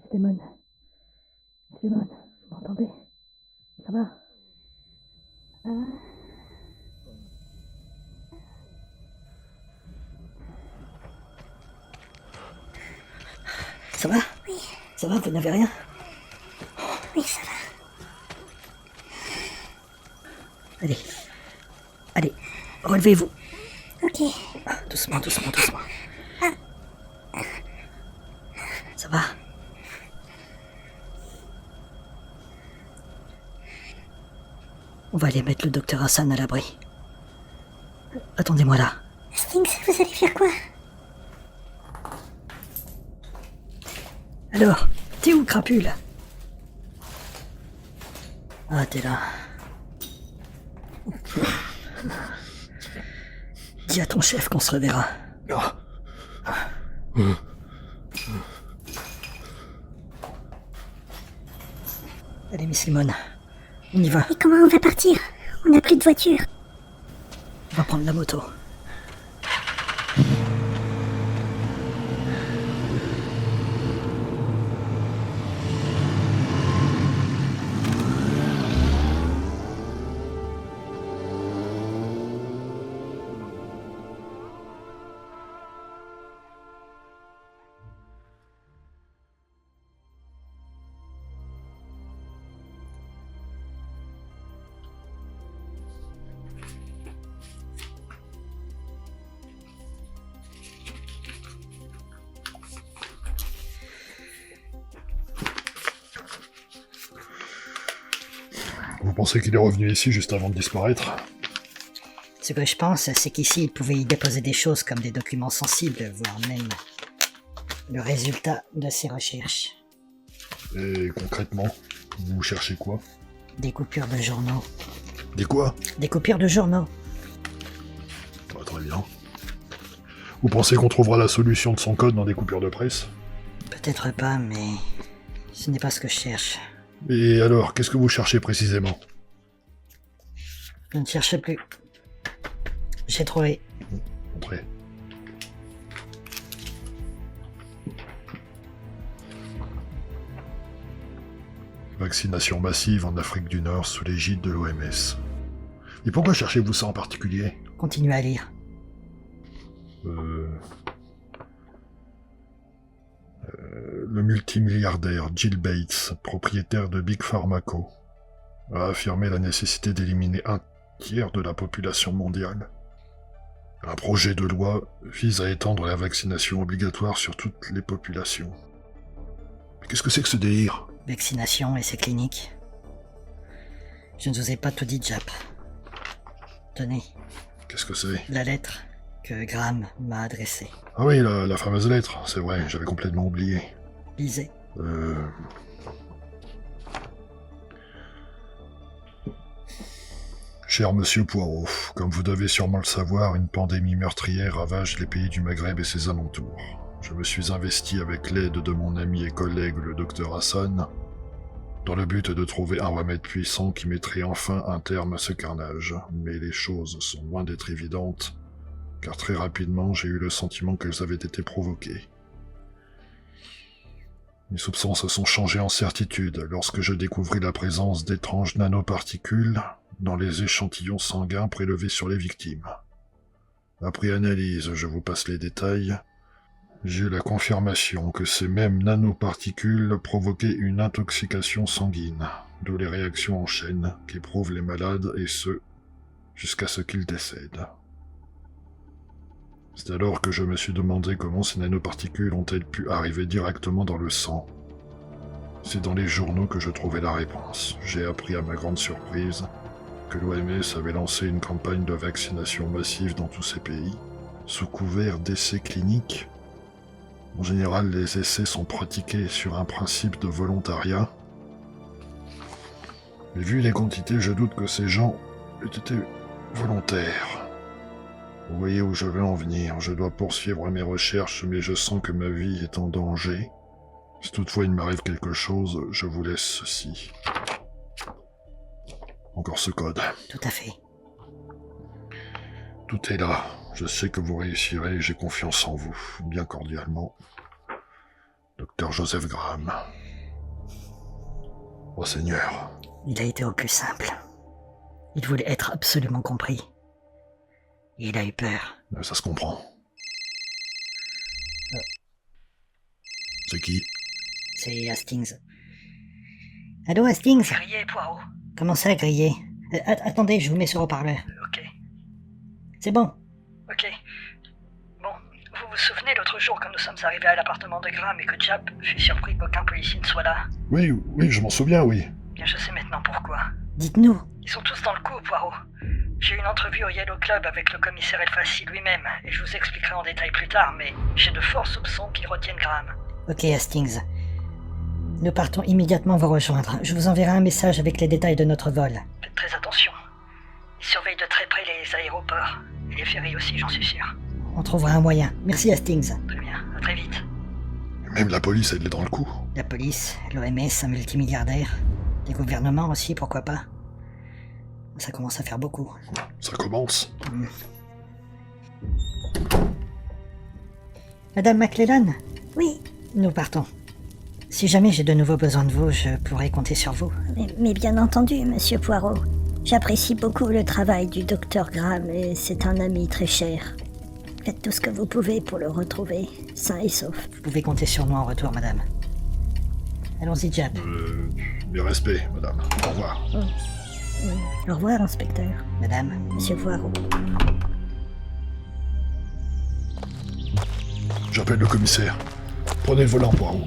Slimane. Slimane, vous m'entendez? Ça va? Ça va? Oui. Ça va, vous n'avez rien? Oui, ça va. Allez, relevez-vous. Ok. Doucement. Ça va? On va aller mettre le docteur Hassan à l'abri. Attendez-moi là. Sphinx, vous allez faire quoi? Alors, t'es où, crapule? Ah, t'es là. Dis à ton chef qu'on se reverra. Allez, Miss Limone, on y va. Et comment on va partir? On n'a plus de voiture. On va prendre la moto. Vous pensez qu'il est revenu ici juste avant de disparaître? Ce que je pense, c'est qu'ici, il pouvait y déposer des choses comme des documents sensibles, voire même le résultat de ses recherches. Et concrètement, vous cherchez quoi? Des coupures de journaux. Des quoi? Des coupures de journaux. Très bien. Vous pensez qu'on trouvera la solution de son code dans des coupures de presse? Peut-être pas, mais ce n'est pas ce que je cherche. Et alors, qu'est-ce que vous cherchez précisément? Je ne cherche plus. J'ai trouvé. Entrez. Vaccination massive en Afrique du Nord sous l'égide de l'OMS. Et pourquoi cherchez-vous ça en particulier? Continuez à lire. Le multimilliardaire Jill Bates, propriétaire de Big Pharma Co., a affirmé la nécessité d'éliminer un tiers de la population mondiale. Un projet de loi vise à étendre la vaccination obligatoire sur toutes les populations. Mais qu'est-ce que c'est que ce délire? Vaccination et ses cliniques. Je ne vous ai pas tout dit, Jap. Tenez, Qu'est-ce que c'est? la lettre que Graham m'a adressée. Ah oui, la fameuse lettre, c'est vrai, j'avais complètement oublié. Lisez. Cher monsieur Poirot, comme vous devez sûrement le savoir, une pandémie meurtrière ravage les pays du Maghreb et ses alentours. Je me suis investi avec l'aide de mon ami et collègue le docteur Hassan, dans le but de trouver un remède puissant qui mettrait enfin un terme à ce carnage. Mais les choses sont loin d'être évidentes, car très rapidement j'ai eu le sentiment qu'elles avaient été provoquées. Mes soupçons se sont changés en certitude lorsque je découvris la présence d'étranges nanoparticules dans les échantillons sanguins prélevés sur les victimes. Après analyse, je vous passe les détails, j'ai eu la confirmation que ces mêmes nanoparticules provoquaient une intoxication sanguine, d'où les réactions en chaîne qu'éprouvent les malades et ce, jusqu'à ce qu'ils décèdent. C'est alors que je me suis demandé comment ces nanoparticules ont-elles pu arriver directement dans le sang. C'est dans les journaux que je trouvais la réponse. J'ai appris à ma grande surprise que l'OMS avait lancé une campagne de vaccination massive dans tous ces pays, sous couvert d'essais cliniques. En général, les essais sont pratiqués sur un principe de volontariat. Mais vu les quantités, je doute que ces gens aient été volontaires. Vous voyez où je veux en venir. Je dois poursuivre mes recherches, mais je sens que ma vie est en danger. Si toutefois il m'arrive quelque chose, je vous laisse ceci. Encore ce code. Tout à fait. Tout est là. Je sais que vous réussirez et j'ai confiance en vous. Bien cordialement, Dr. docteur Joseph Graham. Oh Seigneur. Il a été au plus simple. Il voulait être absolument compris. Et il a eu peur. Ça se comprend. C'est qui? C'est Hastings. Allô, Hastings? Grillé, Poirot. Comment ça, grillé? Attendez, je vous mets sur haut-parleur. Ok. C'est bon. Ok. Bon, vous vous souvenez l'autre jour quand nous sommes arrivés à l'appartement de Graham et que Jap fut surpris qu'aucun policier ne soit là? Oui, je m'en souviens, oui. Bien, je sais maintenant pourquoi. Dites-nous. Ils sont tous dans le coup, Poirot. J'ai eu une entrevue au Yellow Club avec le commissaire El Fassi lui-même, et je vous expliquerai en détail plus tard, mais j'ai de forts soupçons qu'ils retiennent Graham. Ok, Hastings. Nous partons immédiatement vous rejoindre. Je vous enverrai un message avec les détails de notre vol. Faites très attention. Ils surveillent de très près les aéroports. Et les ferries aussi, j'en suis sûr. On trouvera un moyen. Merci, Hastings. Très bien, à très vite. Même la police, elle est dans le coup. La police, l'OMS, un multimilliardaire. Les gouvernements aussi, pourquoi pas. Ça commence à faire beaucoup. Ça commence. Madame McClellan, Oui, nous partons. Si jamais j'ai de nouveau besoin de vous, je pourrai compter sur vous. mais bien entendu, monsieur Poirot. J'apprécie beaucoup le travail du docteur Graham et c'est un ami très cher. Faites tout ce que vous pouvez pour le retrouver, sain et sauf. Vous pouvez compter sur nous en retour, madame. Allons-y, Jab. Mes respects, madame. Au revoir. Au revoir, inspecteur. Madame, Monsieur Poirot. J'appelle le commissaire. Prenez le volant, Poirot.